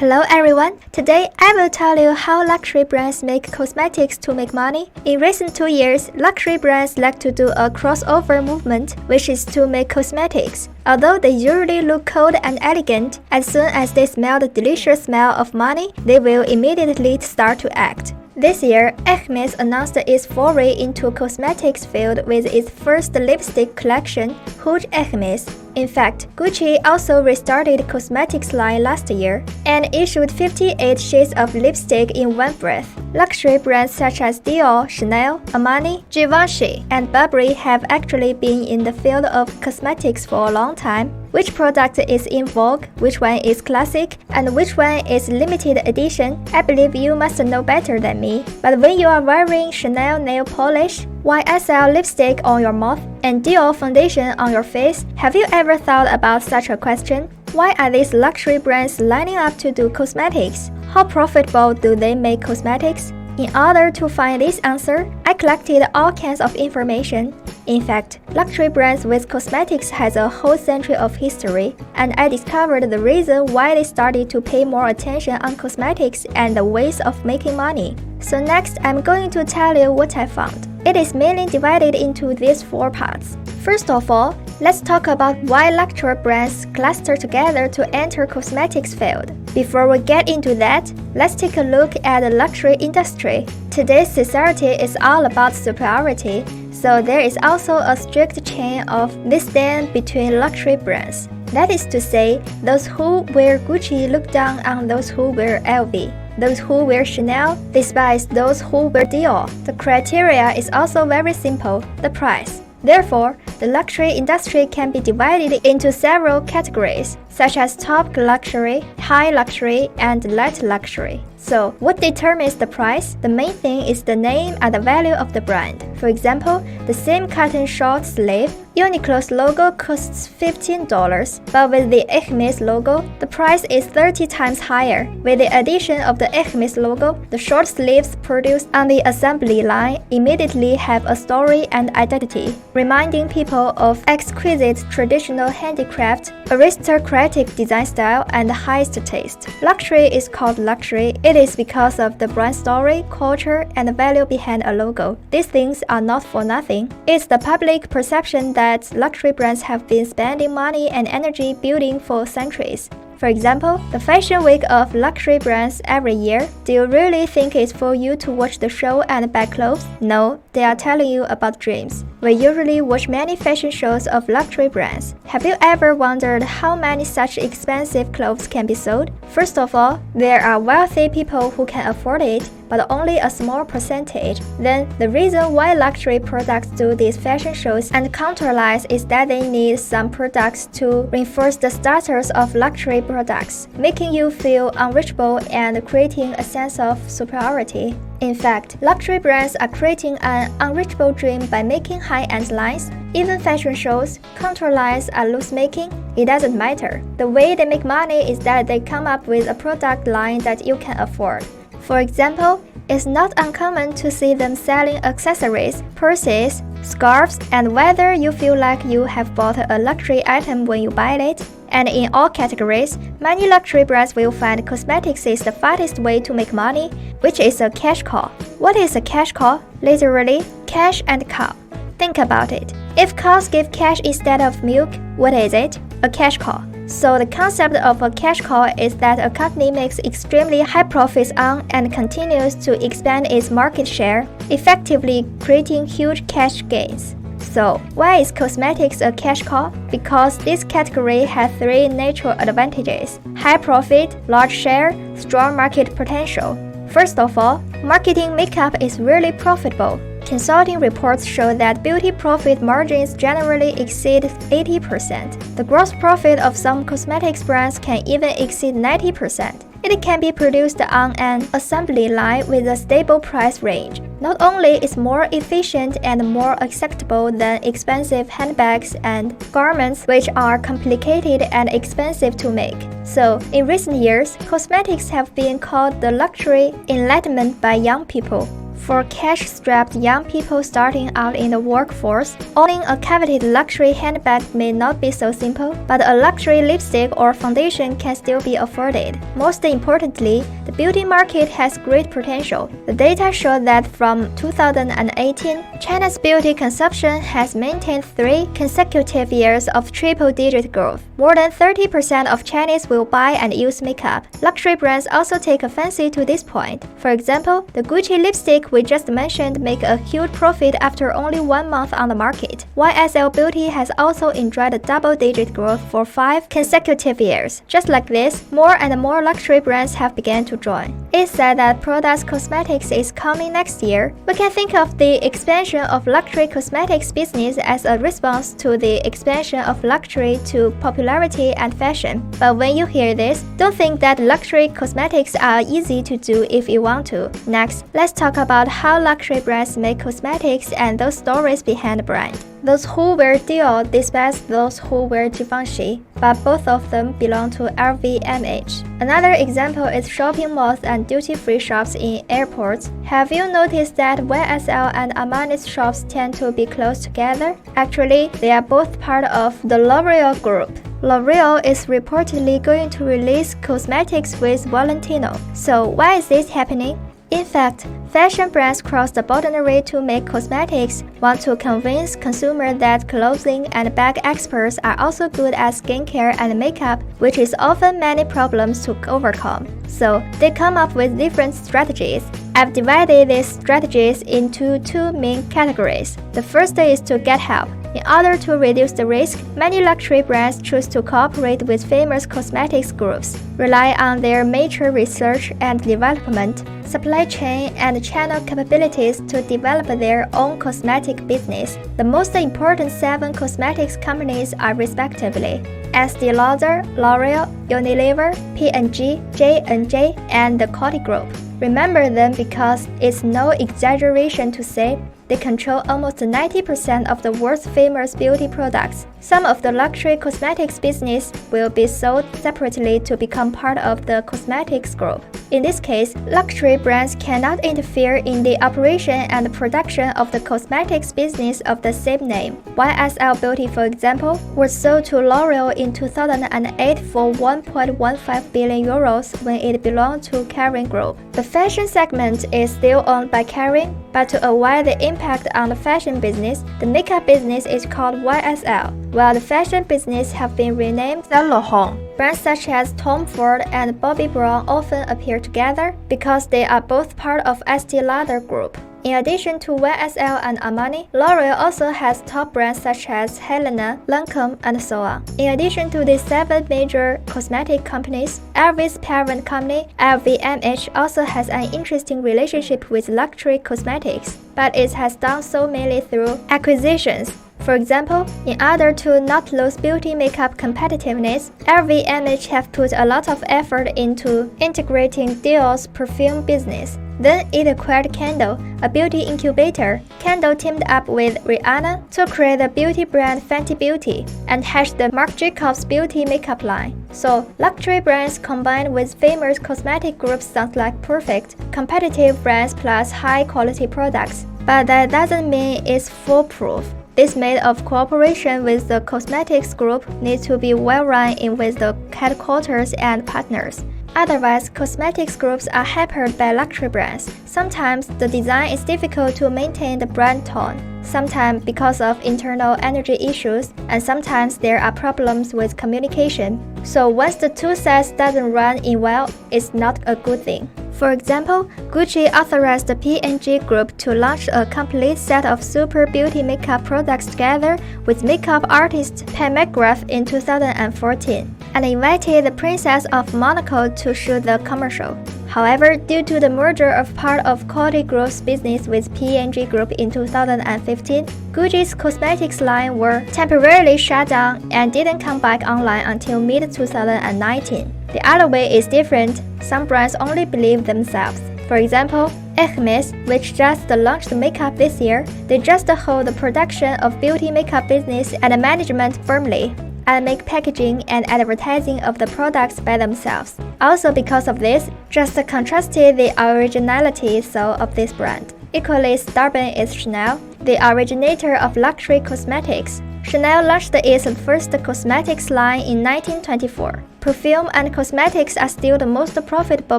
Hello everyone! Today I will tell you how luxury brands make cosmetics to make money. In recent 2 years, luxury brands like to do a crossover movement, which is to make cosmetics. Although they usually look cold and elegant, as soon as they smell the delicious smell of money, they will immediately start to act. This year, HERMÈS announced its foray into cosmetics field with its first lipstick collection, Rouge HERMÈS. In fact, Gucci also restarted cosmetics line last year and issued 58 shades of lipstick in one breath. Luxury brands such as Dior, Chanel, Armani, Givenchy, and Burberry have actually been in the field of cosmetics for a long time. Which product is in vogue, which one is classic, and which one is limited edition, I believe you must know better than me. But when you are wearing Chanel nail polish, YSL lipstick on your mouth, and Dior foundation on your face, have you ever thought about such a question? Why are these luxury brands lining up to do cosmetics? How profitable do they make cosmetics? In order to find this answer, I collected all kinds of information. In fact, luxury brands with cosmetics has a whole century of history, and I discovered the reason why they started to pay more attention on cosmetics and the ways of making money. So next, I'm going to tell you what I found. It is mainly divided into these 4 parts. First of all, let's talk about why luxury brands cluster together to enter cosmetics field. Before we get into that, let's take a look at the luxury industry. Today's society is all about superiority, so there is also a strict chain of disdain between luxury brands. That is to say, those who wear Gucci look down on those who wear LV. Those who wear Chanel despise those who wear Dior. The criteria is also very simple: the price. Therefore, the luxury industry can be divided into several categories, such as top luxury, high luxury, and light luxury. So, what determines the price? The main thing is the name and the value of the brand. For example, the same cotton short sleeve, Uniqlo's logo costs $15, but with the HERMÈS logo, the price is 30 times higher. With the addition of the HERMÈS logo, the short sleeves produced on the assembly line immediately have a story and identity, reminding people of exquisite traditional handicraft, aristocratic design style, and highest taste. Luxury is called luxury. It is because of the brand story, culture, and the value behind a logo. These things are not for nothing. It's the public perception that luxury brands have been spending money and energy building for centuries. For example, the fashion week of luxury brands every year. Do you really think it's for you to watch the show and buy clothes? No, they are telling you about dreams. We usually watch many fashion shows of luxury brands. Have you ever wondered how many such expensive clothes can be sold? First of all, there are wealthy people who can afford it, but only a small percentage. Then, the reason why luxury products do these fashion shows and counterlies is that they need some products to reinforce the status of luxury products, making you feel unreachable and creating a sense of superiority. In fact, luxury brands are creating an unreachable dream by making high-end lines. Even fashion shows, counter lines are loose-making. It doesn't matter. The way they make money is that they come up with a product line that you can afford. For example, it's not uncommon to see them selling accessories, purses, scarves, and whether you feel like you have bought a luxury item when you buy it. And in all categories, many luxury brands will find cosmetics is the fastest way to make money, which is a cash cow. What is a cash cow? Literally, cash and cow. Think about it. If cows give cash instead of milk, what is it? A cash cow. So the concept of a cash cow is that a company makes extremely high profits on and continues to expand its market share, effectively creating huge cash gains. So, why is cosmetics a cash cow? Because this category has 3 natural advantages: high profit, large share, strong market potential. First of all, marketing makeup is really profitable. Consulting reports show that beauty profit margins generally exceed 80%. The gross profit of some cosmetics brands can even exceed 90%. It can be produced on an assembly line with a stable price range. Not only is more efficient and more acceptable than expensive handbags and garments which are complicated and expensive to make. So, in recent years, cosmetics have been called the luxury enlightenment by young people. For cash-strapped young people starting out in the workforce, owning a coveted luxury handbag may not be so simple, but a luxury lipstick or foundation can still be afforded. Most importantly, the beauty market has great potential. The data show that from 2018, China's beauty consumption has maintained 3 consecutive years of triple-digit growth. More than 30% of Chinese will buy and use makeup. Luxury brands also take a fancy to this point. For example, the Gucci lipstick we just mentioned make a huge profit after only 1 month on the market. YSL Beauty has also enjoyed a double-digit growth for 5 consecutive years. Just like this, more and more luxury brands have begun to join. It's said that Prada's cosmetics is coming next year. We can think of the expansion of luxury cosmetics business as a response to the expansion of luxury to popularity and fashion. But when you hear this, don't think that luxury cosmetics are easy to do if you want to. Next, let's talk about how luxury brands make cosmetics and those stories behind the brand. Those who wear Dior despise those who wear Givenchy, but both of them belong to LVMH. Another example is shopping malls and duty-free shops in airports. Have you noticed that YSL and Armani's shops tend to be close together? Actually, they are both part of the L'Oreal group. L'Oreal is reportedly going to release cosmetics with Valentino. So why is this happening? In fact, fashion brands cross the boundary to make cosmetics, want to convince consumers that clothing and bag experts are also good at skincare and makeup, which is often many problems to overcome. So, they come up with different strategies. I've divided these strategies into 2 main categories. The first is to get help. In order to reduce the risk, many luxury brands choose to cooperate with famous cosmetics groups, rely on their major research and development, supply chain, and channel capabilities to develop their own cosmetic business. The most important 7 cosmetics companies are respectively Estée Lauder, L'Oreal, Unilever, P&G, J&J, and the Coty Group. Remember them because it's no exaggeration to say they control almost 90% of the world's famous beauty products. Some of the luxury cosmetics business will be sold separately to become part of the cosmetics group. In this case, luxury brands cannot interfere in the operation and production of the cosmetics business of the same name. YSL Beauty, for example, was sold to L'Oreal in 2008 for 1.15 billion euros when it belonged to Kering Group. The fashion segment is still owned by Kering, but to avoid the impact on the fashion business, the makeup business is called YSL, while the fashion business have been renamed Saint Laurent. Brands such as Tom Ford and Bobbi Brown often appear together because they are both part of Estée Lauder Group. In addition to YSL and Armani, L'Oreal also has top brands such as Helena, Lancome, and so on. In addition to these 7 major cosmetic companies, LV's parent company, LVMH, also has an interesting relationship with luxury cosmetics, but it has done so mainly through acquisitions. For example, in order to not lose beauty makeup competitiveness, LVMH have put a lot of effort into integrating Dior's perfume business. Then it acquired Candle, a beauty incubator. Candle teamed up with Rihanna to create the beauty brand Fenty Beauty and hatched the Marc Jacobs beauty makeup line. So, luxury brands combined with famous cosmetic groups sounds like perfect, competitive brands plus high-quality products. But that doesn't mean it's foolproof. This made of cooperation with the cosmetics group needs to be well run in with the headquarters and partners. Otherwise, cosmetics groups are hampered by luxury brands. Sometimes the design is difficult to maintain the brand tone, sometimes because of internal energy issues, and sometimes there are problems with communication. So once the two sides doesn't run in well, it's not a good thing. For example, Gucci authorized the P&G Group to launch a complete set of super beauty makeup products together with makeup artist Pat McGrath in 2014, and invited the Princess of Monaco to shoot the commercial. However, due to the merger of part of Coty Group's business with P&G Group in 2015, Gucci's cosmetics line were temporarily shut down and didn't come back online until mid-2019. The other way is different. Some brands only believe themselves. For example, HERMÈS, which just launched makeup this year, they just hold the production of beauty makeup business and management firmly, and make packaging and advertising of the products by themselves. Also because of this, just contrasted the originality of this brand. Equally stubborn is Chanel, the originator of luxury cosmetics. Chanel launched its first cosmetics line in 1924. Perfume and cosmetics are still the most profitable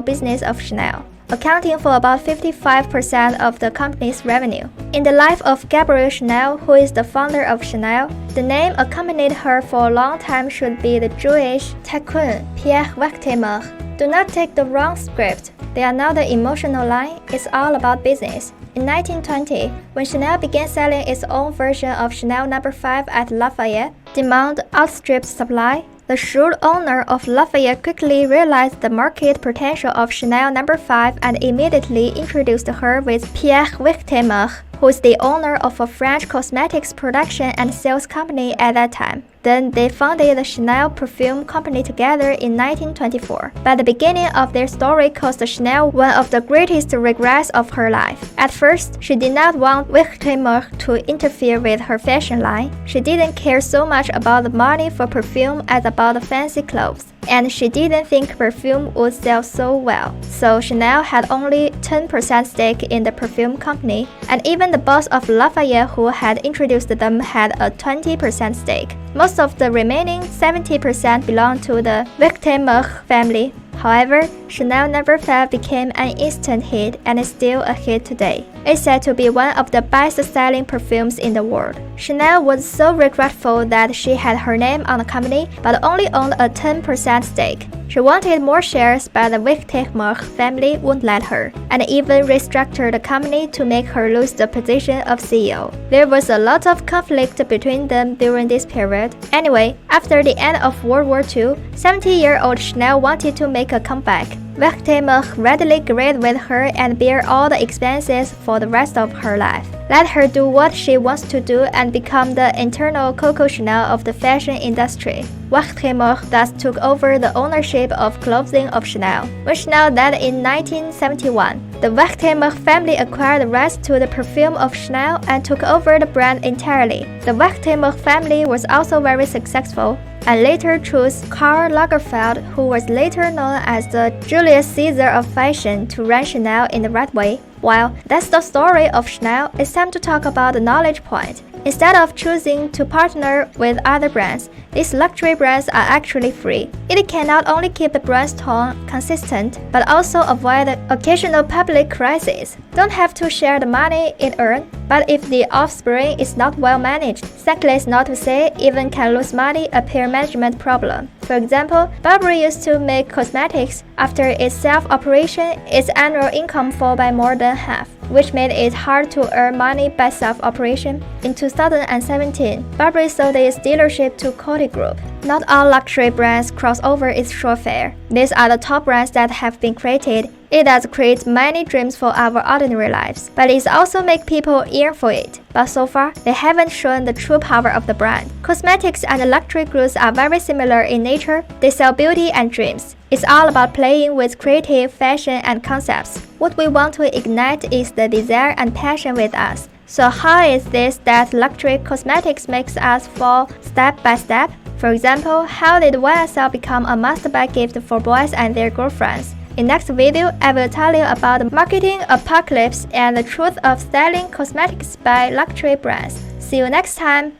business of Chanel, accounting for about 55% of the company's revenue. In the life of Gabrielle Chanel, who is the founder of Chanel, the name accompanied her for a long time should be the Jewish tycoon Pierre Wertheimer. Do not take the wrong script. They are not the emotional line, it's all about business. In 1920, when Chanel began selling its own version of Chanel No. 5 at Lafayette, demand outstripped supply. The shrewd owner of Lafayette quickly realized the market potential of Chanel No. 5 and immediately introduced her with Pierre Wertheimer, who is the owner of a French cosmetics production and sales company at that time. Then they founded the Chanel Perfume Company together in 1924. But the beginning of their story caused Chanel one of the greatest regrets of her life. At first, she did not want Wertheimer to interfere with her fashion line. She didn't care so much about the money for perfume as about the fancy clothes. And she didn't think perfume would sell so well. So Chanel had only 10% stake in the perfume company, and even the boss of Lafayette who had introduced them had a 20% stake. Most of the remaining 70% belonged to the Wertheimer family. However, Chanel No. 5 became an instant hit and is still a hit today. It's said to be one of the best-selling perfumes in the world. Chanel was so regretful that she had her name on the company but only owned a 10% stake. She wanted more shares, but the Wertheimer family wouldn't let her, and even restructured the company to make her lose the position of CEO. There was a lot of conflict between them during this period. Anyway, after the end of World War II, 70-year-old Chanel wanted to make a comeback. Wertheimer readily agreed with her and bear all the expenses for the rest of her life. Let her do what she wants to do and become the eternal Coco Chanel of the fashion industry. Wertheimer thus took over the ownership of clothing of Chanel. When Chanel died in 1971, the Wertheimer family acquired the rights to the perfume of Chanel and took over the brand entirely. The Wertheimer family was also very successful, and later chose Karl Lagerfeld, who was later known as the Julius Caesar of fashion, to run Chanel in the right way. Well, that's the story of Chanel. It's time to talk about the knowledge point. Instead of choosing to partner with other brands, these luxury brands are actually free. It can not only keep the brand's tone consistent, but also avoid the occasional public crisis. Don't have to share the money it earned, but if the offspring is not well managed, sackless not to say, even can lose money, a peer management problem. For example, Burberry used to make cosmetics. After its self-operation, its annual income fell by more than half, which made it hard to earn money by self-operation. In 2017, Burberry sold its dealership to Coty Group. Not all luxury brands cross over its thoroughfare. These are the top brands that have been created. It does create many dreams for our ordinary lives, but it also makes people yearn for it. But so far, they haven't shown the true power of the brand. Cosmetics and luxury goods are very similar in nature. They sell beauty and dreams. It's all about playing with creative fashion and concepts. What we want to ignite is the desire and passion with us. So how is this that luxury cosmetics makes us fall step by step? For example, how did YSL become a must-buy gift for boys and their girlfriends? In next video, I will tell you about the marketing apocalypse and the truth of styling cosmetics by luxury brands. See you next time!